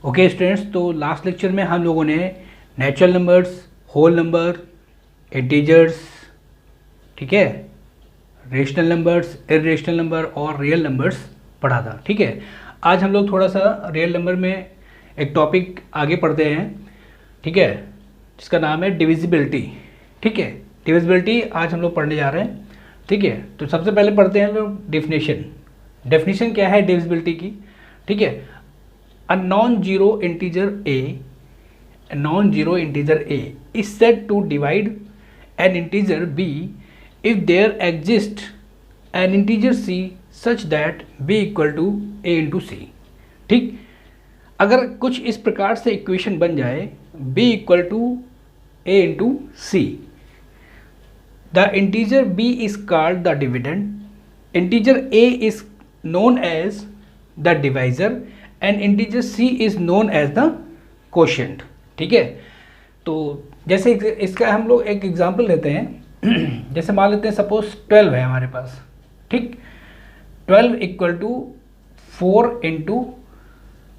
Okay students, तो last lecture में हम लोगों ने natural numbers, whole number, integers, ठीक है, रेशनल नंबर्स, इरेशनल नंबर और रियल नंबर्स पढ़ा था। ठीक है, आज हम लोग थोड़ा सा रियल नंबर में एक टॉपिक आगे पढ़ते हैं, ठीक है, जिसका नाम है डिविजिबिलिटी। ठीक है, डिविजिबिलिटी आज हम लोग पढ़ने जा रहे हैं। ठीक है, तो सबसे पहले पढ़ते हैं हम लोग डेफिनेशन। डेफिनेशन क्या है डिविजिबिलिटी की? ठीक है, a non-zero integer a is said to divide an integer b if there exists an integer c such that b equal to a into c। ठीक, अगर कुछ इस प्रकार से इक्वेशन बन जाए b equal to a into c, the integer b is called the dividend, integer a is known as the divisor and integer c is known as the quotient. ठीक है, तो जैसे इसका हम लोग एक एग्जांपल लेते हैं। जैसे मान लेते हैं सपोज 12 है हमारे पास। ठीक, 12 इक्वल टू 4 इंटू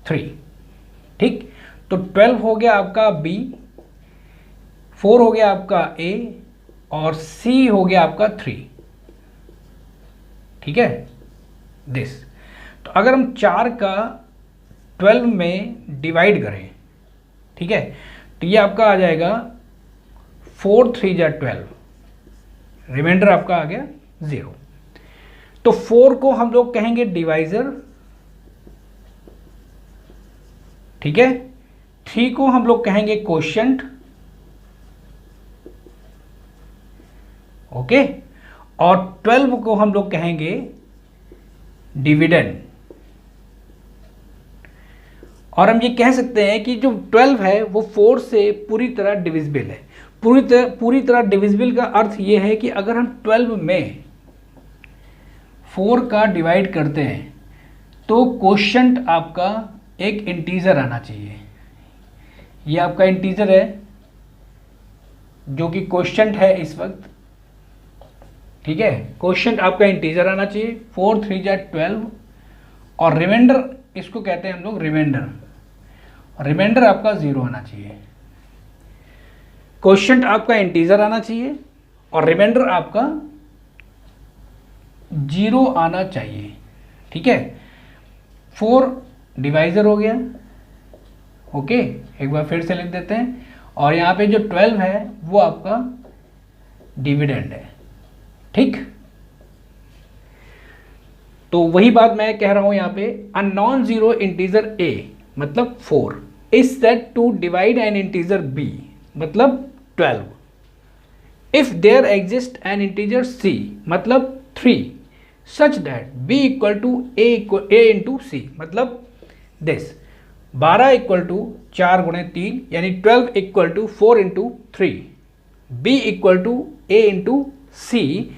3। ठीक, तो 12 हो गया आपका b, 4 हो गया आपका a और c हो गया आपका 3। ठीक है, दिस। तो अगर हम 4 का 12 में डिवाइड करें, ठीक है, तो ये आपका आ जाएगा 4 3 जा 12, रिमाइंडर आपका आ गया 0। तो 4 को हम लोग कहेंगे डिवाइजर, ठीक है, 3 को हम लोग कहेंगे कोशेंट, ओके, और 12 को हम लोग कहेंगे डिविडेंड। और हम ये कह सकते हैं कि जो 12 है वो 4 से पूरी तरह डिविजिबल है। पूरी तरह डिविजिबल का अर्थ ये है कि अगर हम 12 में 4 का डिवाइड करते हैं तो कोशेंट आपका एक इंटीजर आना चाहिए। ये आपका इंटीजर है जो कि कोशेंट है इस वक्त। ठीक है, कोशेंट आपका इंटीजर आना चाहिए। 4 3 जा 12 और रिमाइंडर, इसको कहते हैं हम लोग रिमाइंडर। रिमाइंडर आपका 0 आना चाहिए। कोशेंट आपका इंटीजर आना चाहिए और रिमाइंडर आपका 0 आना चाहिए। ठीक है, 4 डिवाइजर हो गया। ओके, एक बार फिर से लिख देते हैं। और यहाँ पे जो 12 है वो आपका डिविडेंड है। ठीक, तो वही बात मैं कह रहा हूं यहाँ पे, a non zero integer a मतलब 4 is said to divide an integer b मतलब 12 if there exist an integer c मतलब 3 such that b equal to a into c मतलब दिस। 12 इक्वल टू 4 गुणे 3 यानी 12 equal to 4 into 3, b equal to a into c,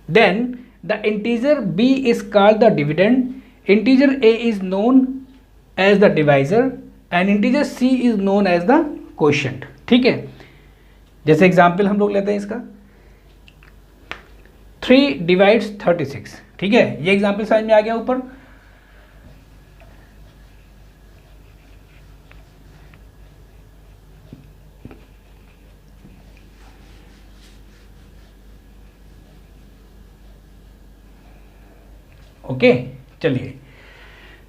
then the integer b is called the dividend, integer a is known as the divisor and integer c is known as the quotient। ठीक है, जैसे example हम लोग लेते हैं इसका 3 divides 36। ठीक है, ये एग्जांपल समझ में आ गया ऊपर। ओके, चलिए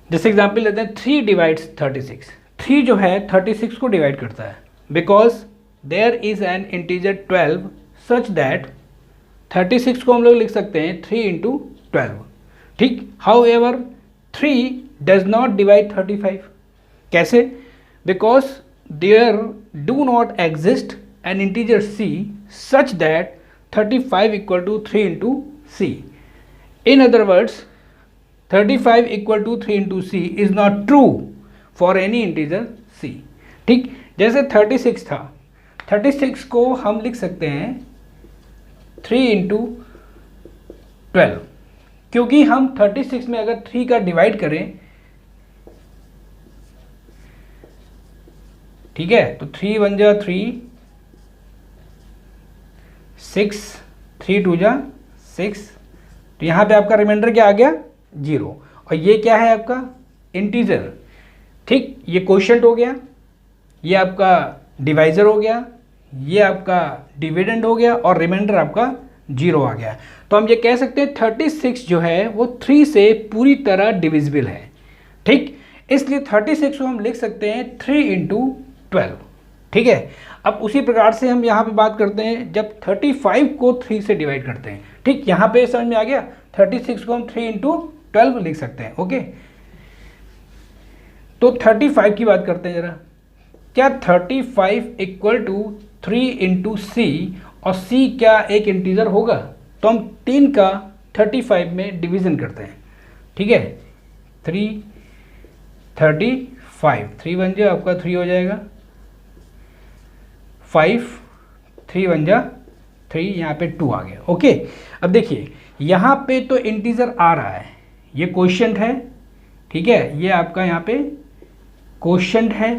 जैसे एग्जांपल लेते हैं 3 डिवाइड्स 36। 3 जो है 36 को डिवाइड करता है because there is an integer 12 such that 36 को हम लोग लिख सकते हैं 3 इंटू 12। ठीक, however 3 does not divide 35। कैसे? Because there do not exist an integer c such that 35 equal to 3 into c। In other words 35 equal to 3 into c is not true for any integer c। ठीक, जैसे 36 था, 36 को हम लिख सकते हैं 3 into 12, क्योंकि हम 36 में अगर 3 का डिवाइड करें, ठीक है, तो 3 1 जा 3, 6 3 2 जा 6, तो यहाँ पे आपका रिमाइंडर क्या आ गया 0। और ये क्या है आपका इंटीजर, ठीक, ये क्वोशिएंट हो गया, ये आपका डिवाइज़र हो गया, ये आपका डिविडेंड हो गया और रिमाइंडर आपका 0 आ गया। तो हम ये कह सकते हैं 36 जो है वो 3 से पूरी तरह डिविजिबल है। ठीक, इसलिए 36 को हम लिख सकते हैं 3 इंटू 12। ठीक है, अब उसी प्रकार से हम यहाँ पे बात करते हैं जब 35 को 3 से डिवाइड करते हैं। ठीक, यहाँ पे समझ में आ गया, 36 को हम 3 इंटू 12 लिख सकते हैं। ओके, तो 35 की बात करते हैं जरा, क्या 35 इक्वल टू 3 इंटू सी, और सी क्या एक इंटीजर होगा? तो हम 3 का 35 में डिवीजन करते हैं। ठीक है, 3 35, 3 बन जाए आपका 3 हो जाएगा, 5 3 बन जा 3, यहाँ पे 2 आ गया। ओके, अब देखिए यहाँ पे तो इंटीजर आ रहा है, ये क्वोशिएंट है। ठीक है, ये आपका यहाँ पे क्वोशिएंट है,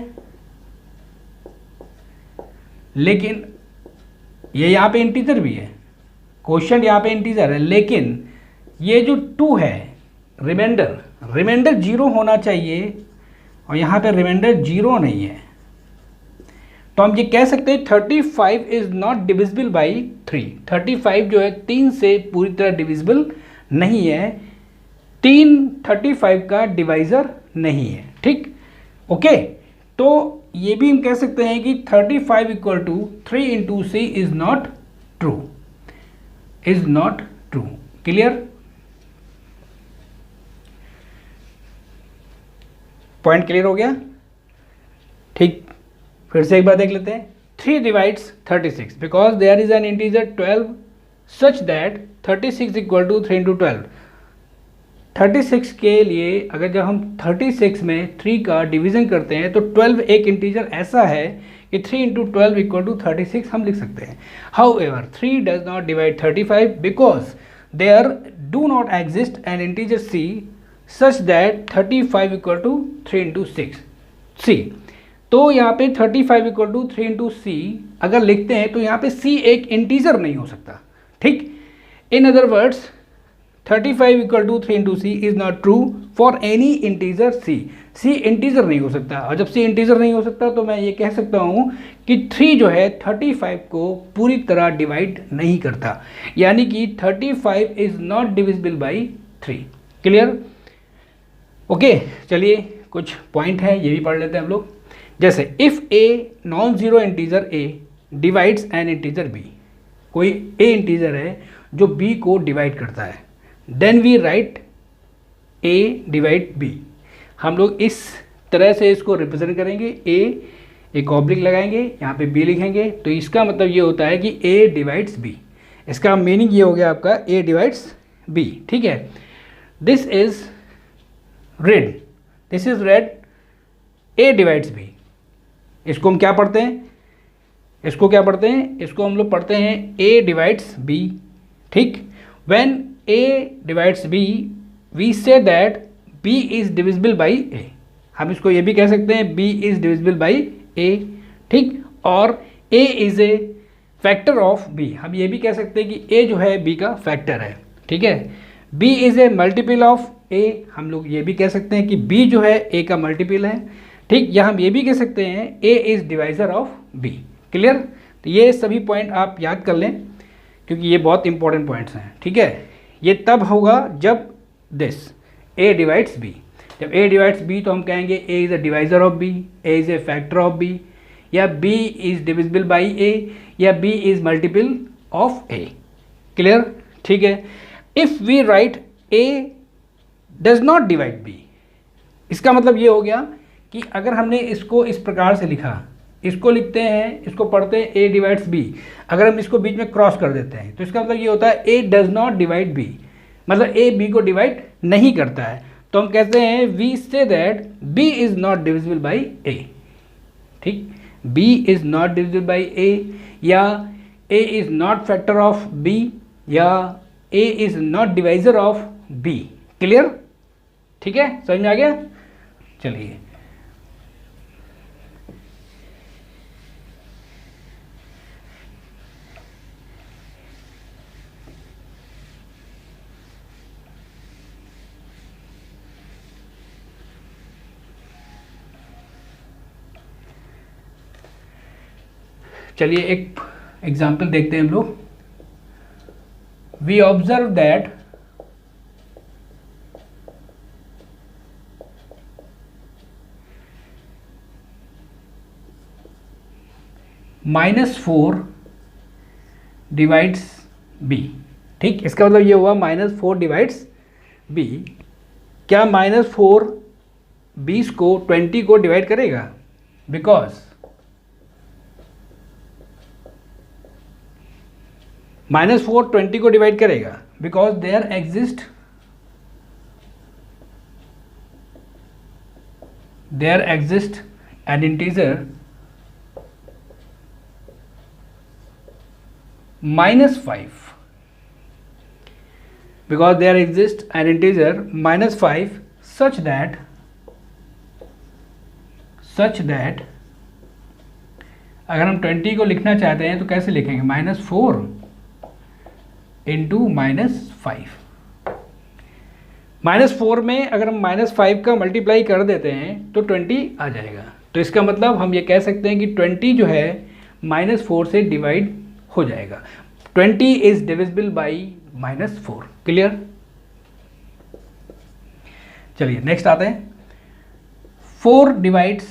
लेकिन ये यहाँ पे इंटीजर भी है, क्वोशिएंट यहाँ पे इंटीजर है, लेकिन ये जो 2 है रिमाइंडर 0 होना चाहिए, और यहाँ पे रिमाइंडर 0 नहीं है। तो हम ये कह सकते हैं 35 इज नॉट डिविजिबल बाई 3। 35 जो है 3 से पूरी तरह डिविजिबल नहीं है, 3 35 का डिवाइजर नहीं है। ठीक, ओके, तो ये भी हम कह सकते हैं कि 35 equal to 3 into c is not true, is not true. Clear, point clear हो गया? ठीक, फिर से एक बार देख लेते हैं। 3 divides 36 because there is an integer 12 such that 36 equal to 3 into 12। 36 के लिए अगर जब हम 36 में 3 का डिवीजन करते हैं तो 12 एक इंटीजर ऐसा है कि 3 इंटू 12 इक्वल टू 36 हम लिख सकते हैं। However 3 does not divide 35 because there do not exist an integer c such that 35 equal to 3 into 6 c। तो यहाँ पे 35 इक्वल टू 3 इंटू सी अगर लिखते हैं तो यहाँ पे c एक इंटीजर नहीं हो सकता। ठीक, in other words 35 equal to 3 into c is not true for any integer c। c integer नहीं हो सकता, और जब c इंटीजर नहीं हो सकता तो मैं ये कह सकता हूँ कि 3 जो है 35 को पूरी तरह डिवाइड नहीं करता, यानी कि 35 is not divisible by 3। Clear? Okay, चलिए कुछ पॉइंट है ये भी पढ़ लेते हैं हम लोग। जैसे if a non zero integer a divides an integer b, कोई ए इंटीजर है जो बी को डिवाइड करता है, then we write a divide b. हम लोग इस तरह से इसको रिप्रेजेंट करेंगे, ए एक ऑब्लिक लगाएंगे, यहाँ पे बी लिखेंगे, तो इसका मतलब ये होता है कि ए डिवाइड्स बी। इसका मीनिंग ये हो गया आपका ए डिवाइड्स बी। ठीक है, this is read, this is read, a divides b. इसको हम क्या पढ़ते हैं, इसको क्या पढ़ते हैं, इसको हम लोग पढ़ते हैं ए डिवाइड्स बी। ठीक, when A divides B we say that B is divisible by A. हम इसको ये भी कह सकते हैं B is divisible by A. ठीक, और A is a factor of B, हम ये भी कह सकते हैं कि ए जो है बी का फैक्टर है। ठीक है, B is a multiple of A, हम लोग ये भी कह सकते हैं कि बी जो है ए का मल्टीपल है। ठीक, या हम ये भी कह सकते हैं A is divisor of B. Clear? तो ये सभी पॉइंट आप याद कर लें क्योंकि ये बहुत इंपॉर्टेंट पॉइंट्स हैं। ठीक है, ये तब होगा जब दिस ए डिवाइड्स बी। जब ए डिवाइड्स बी तो हम कहेंगे a is a divisor of b, a is a factor of B, या बी इज डिविजिबल बाई ए, या b is multiple of a. Clear? ठीक है, if we write a does not divide b, इसका मतलब ये हो गया कि अगर हमने इसको इस प्रकार से लिखा, इसको लिखते हैं, इसको पढ़ते हैं ए डिवाइड्स बी, अगर हम इसको बीच में क्रॉस कर देते हैं तो इसका मतलब ये होता है ए डज नॉट डिवाइड बी, मतलब ए बी को डिवाइड नहीं करता है। तो हम कहते हैं we say that B is not divisible by A. ठीक, B is not divisible by ए, या A is not factor of B, या A is not divisor of B. Clear? ठीक है, समझ में आ गया? चलिए चलिए एक एग्जाम्पल देखते हैं हम लोग। We observe that -4 divides B. ठीक, इसका मतलब ये हुआ -4 डिवाइड्स बी। क्या -4 20 को 20 को डिवाइड करेगा? बिकॉज -4 20 को डिवाइड करेगा because there exist an integer -5 because there exists an integer -5 such that अगर हम 20 को लिखना चाहते हैं तो कैसे लिखेंगे? -4 इंटू -5। -4 में अगर हम -5 का मल्टीप्लाई कर देते हैं तो 20 आ जाएगा। तो इसका मतलब हम ये कह सकते हैं कि 20 जो है -4 से डिवाइड हो जाएगा। 20 इज डिविजिबल बाई -4। क्लियर? चलिए नेक्स्ट आते हैं। 4 डिवाइड्स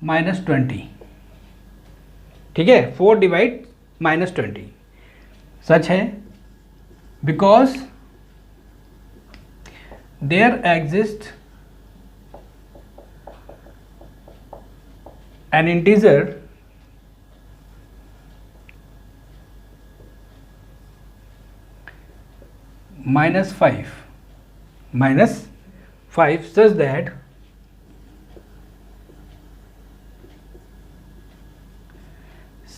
-20। ठीक है, 4 डिवाइड -20 सच है because there exist an integer -5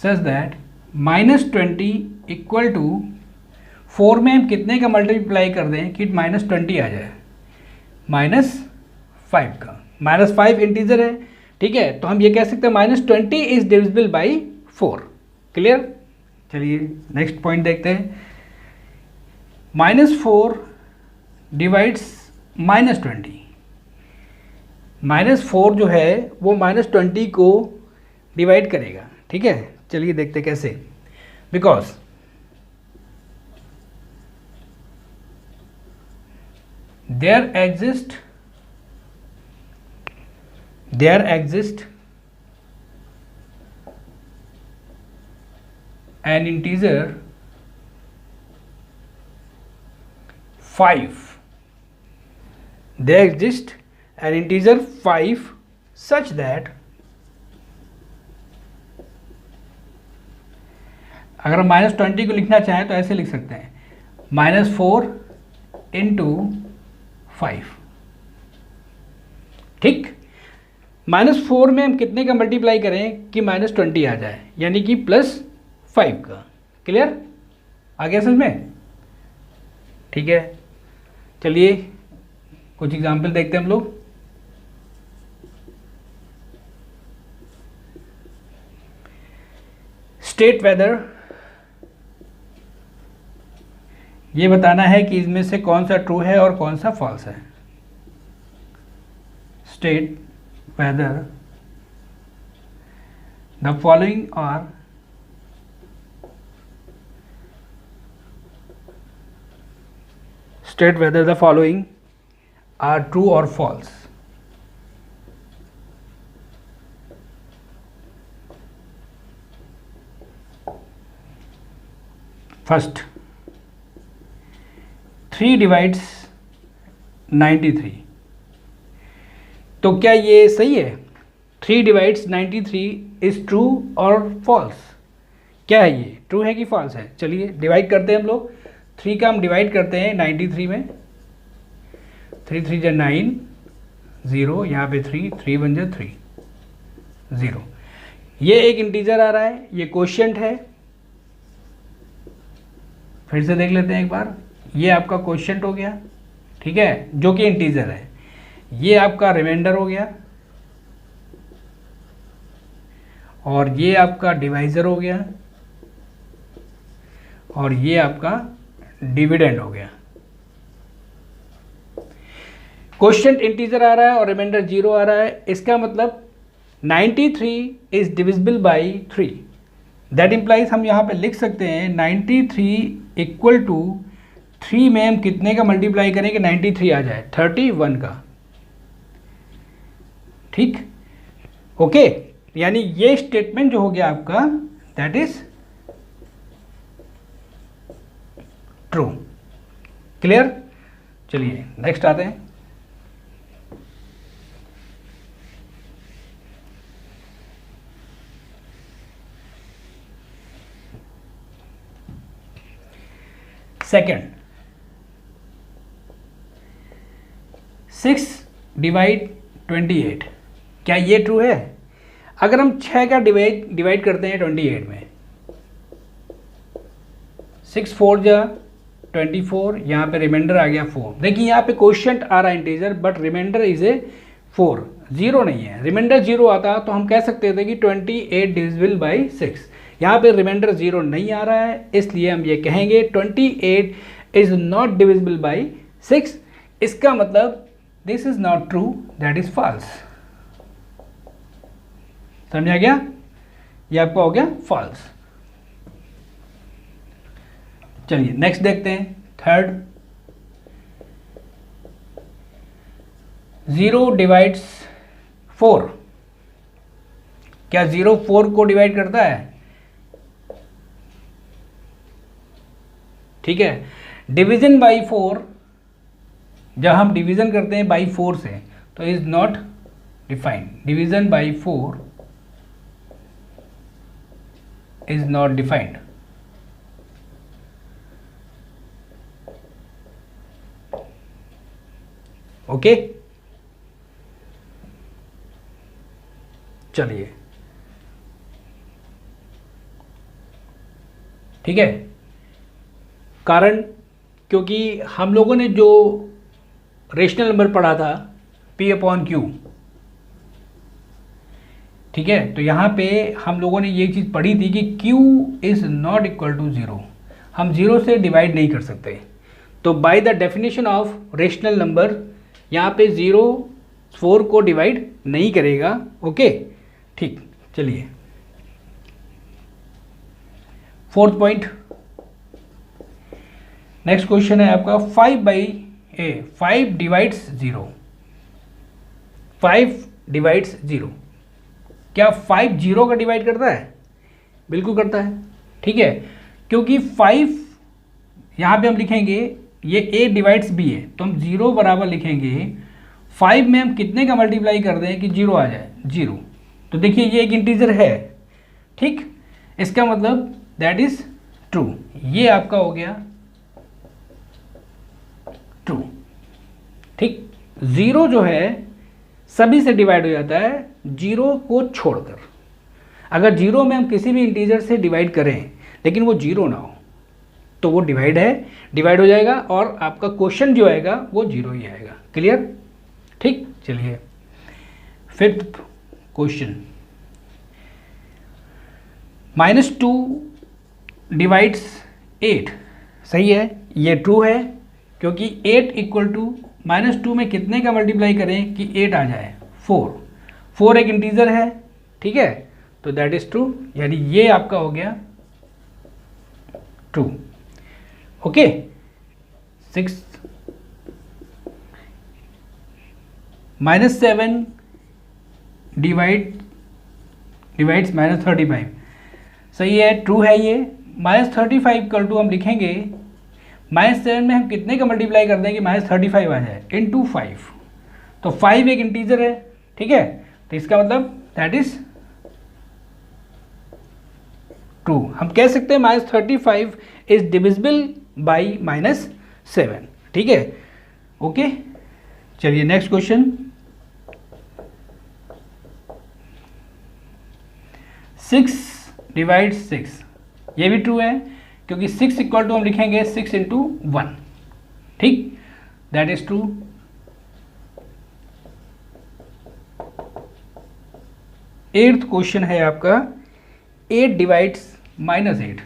such that -20 equal to 4 में हम कितने का मल्टीप्लाई कर दें कि -20 आ जाए? -5 का। -5 इंटीजर है, ठीक है, तो हम ये कह सकते हैं -20 इज डिविजिबल बाई 4। क्लियर? चलिए नेक्स्ट पॉइंट देखते हैं। -4 डिवाइड्स -20। -4 जो है वो -20 को डिवाइड करेगा। ठीक है, चलिए देखते कैसे। Because there exist an integer 5 there exists an integer 5 such that अगर हम -20 को लिखना चाहें तो ऐसे लिख सकते हैं -4 इंटू 5। ठीक, -4 में हम कितने का मल्टीप्लाई करें कि -20 आ जाए, यानी कि +5 का। क्लियर? आ गया समझ में? ठीक है, चलिए कुछ एग्जाम्पल देखते हैं हम लोग। स्टेट वेदर, ये बताना है कि इसमें से कौन सा ट्रू है और कौन सा फॉल्स है। State whether the following are state whether the following are true or false. First, 3 divides 93। तो क्या ये सही है? 3 डिवाइड्स 93 इज ट्रू और फॉल्स? क्या है ये, ट्रू है कि फॉल्स है? चलिए डिवाइड करते हैं हम लोग। 3 का हम डिवाइड करते हैं 93 में। 3 3 जा 9, 0, यहाँ पे 3, 3 1 जा 3, 0। ये एक इंटीजर आ रहा है, ये क्वोशिएंट है। फिर से देख लेते हैं एक बार। ये आपका क्वोशिएंट हो गया, ठीक है, जो कि इंटीजर है। ये आपका रिमाइंडर हो गया और ये आपका डिवाइजर हो गया और ये आपका डिविडेंड हो गया। क्वोशिएंट इंटीजर आ रहा है और रिमाइंडर 0 आ रहा है। इसका मतलब 93 is divisible by 3। That implies हम यहाँ पे लिख सकते हैं 93 इक्वल टू 3 में हम कितने का मल्टीप्लाई करें कि 93 आ जाए, 31 का। ठीक, ओके, यानी ये स्टेटमेंट जो हो गया आपका दैट इज ट्रू। क्लियर? चलिए नेक्स्ट आते हैं। सेकेंड, 6 डिवाइड 28, क्या ये ट्रू है? अगर हम 6 का डिवाइड करते हैं 28 में, 6 4 जा 24, यहाँ पे रिमाइंडर आ गया 4। देखिए यहाँ पे क्वेश्चन आ रहा है integer, but reminder is a 4, zero नहीं है। रिमाइंडर जीरो आता तो हम कह सकते थे कि 28 डिविजिबल बाई 6। यहाँ पे रिमाइंडर जीरो नहीं आ रहा है, इसलिए हम ये कहेंगे 28 इज नॉट डिविजिबल बाई 6। इसका मतलब this is not true, that is false. समझा गया? ये आपका हो गया फॉल्स। चलिए नेक्स्ट देखते हैं। थर्ड, 0 डिवाइड्स 4, क्या 0 4 को डिवाइड करता है? ठीक है, डिवीजन बाई 4, जब हम डिवीजन करते हैं बाई 4 से तो is not defined. Division by 4 is not defined. Okay, चलिए ठीक है। कारण, क्योंकि हम लोगों ने जो रेशनल नंबर पढ़ा था P अपॉन Q, ठीक है, तो यहाँ पे हम लोगों ने ये चीज़ पढ़ी थी कि Q is not equal to 0, हम 0 से डिवाइड नहीं कर सकते। तो by the definition of rational number यहाँ पे 0 4 को डिवाइड नहीं करेगा। ओके, ठीक, चलिए फोर्थ पॉइंट। नेक्स्ट क्वेश्चन है आपका 5 डिवाइड्स 0। 5 डिवाइड्स 0, क्या 5 0 का डिवाइड करता है? बिल्कुल करता है। ठीक है, क्योंकि 5 यहाँ पे हम लिखेंगे ये A डिवाइड्स B है, तो हम 0 बराबर लिखेंगे 5 में हम कितने का मल्टीप्लाई कर दें कि 0 आ जाए? 0। तो देखिए ये एक इंटीजर है, ठीक, इसका मतलब दैट इज ट्रू। ये आपका हो गया ट्रू। ठीक, 0 जो है सभी से डिवाइड हो जाता है 0 को छोड़कर। अगर 0 में हम किसी भी इंटीजर से डिवाइड करें लेकिन वो 0 ना हो तो वो डिवाइड हो जाएगा और आपका क्वेश्चन जो आएगा वो 0 ही आएगा। क्लियर? ठीक, चलिए फिफ्थ क्वेश्चन, -2 डिवाइड्स 8, सही है, ये ट्रू है, क्योंकि 8 इक्वल टू -2 में कितने का मल्टीप्लाई करें कि 8 आ जाए? 4 एक इंटीजर है, ठीक है, तो दैट इज ट्रू, यानी ये आपका हो गया ट्रू। ओके, 6 -7 डिवाइड्स -35, सही है, ट्रू है ये। -35 इक्वल टू हम लिखेंगे -7 में हम कितने का मल्टीप्लाई कर दें कि -35 आ जाए? इंटू 5, तो 5 एक इंटीजर है, ठीक है, तो इसका मतलब दैट इज ट्रू। हम कह सकते हैं -35 इज डिविजिबल बाई -7, ठीक है। ओके, चलिए नेक्स्ट क्वेश्चन, 6 डिवाइड 6, ये भी ट्रू है, क्योंकि 6 इक्वल टू हम लिखेंगे 6 इंटू 1, ठीक, that is true. Eighth question है आपका 8 डिवाइड्स -8।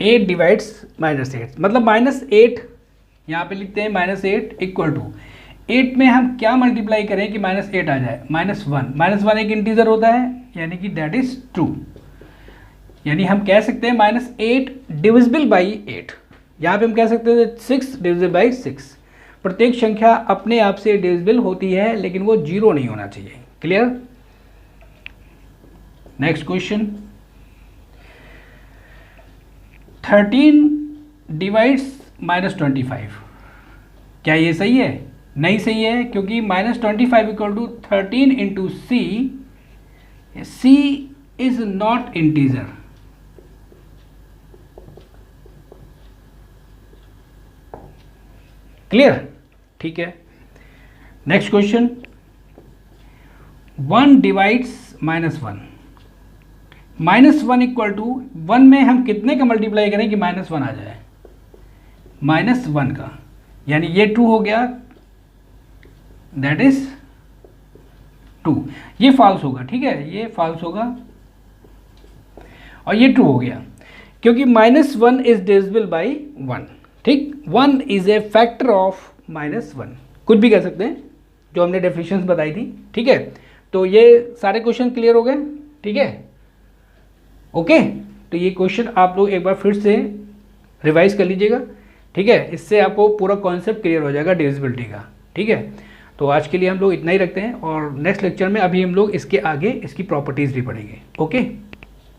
8 डिवाइड्स -8 मतलब -8, यहाँ पे लिखते हैं -8 इक्वल टू 8 में हम क्या मल्टीप्लाई करें कि -8 आ जाए? -1 एक इंटीजर होता है, यानी कि दैट इज ट्रू। यानी हम कह सकते हैं -8 डिविजिबल बाई 8। यहाँ पे हम कह सकते हैं 6 डिविजिबल बाई 6। प्रत्येक संख्या अपने आप से डिविजिबल होती है, लेकिन वो 0 नहीं होना चाहिए। क्लियर? Next question, 13 divides -25। क्या ये सही है? नहीं सही है, क्योंकि -25 equal to 13 into c. C is not integer. Clear? ठीक है। Next question, 1 divides -1। -1 equal to 1 में हम कितने का मल्टीप्लाई करें कि -1 आ जाए? -1 का, यानी ये 2 हो गया, दैट इज 2। ये फॉल्स होगा, ठीक है, ये फॉल्स होगा। और ये 2 हो गया, क्योंकि -1 इज डिविजिबल बाई 1। ठीक, 1 इज ए फैक्टर ऑफ -1, कुछ भी कह सकते हैं, जो हमने डेफिनेशंस बताई थी। ठीक है, तो ये सारे क्वेश्चन क्लियर हो गए। ठीक है, ओके। तो ये क्वेश्चन आप लोग एक बार फिर से रिवाइज कर लीजिएगा। ठीक है, इससे आपको पूरा कॉन्सेप्ट क्लियर हो जाएगा डिविजिबिलिटी का। ठीक है, तो आज के लिए हम लोग इतना ही रखते हैं, और नेक्स्ट लेक्चर में अभी हम लोग इसके आगे इसकी प्रॉपर्टीज़ भी पढ़ेंगे। ओके।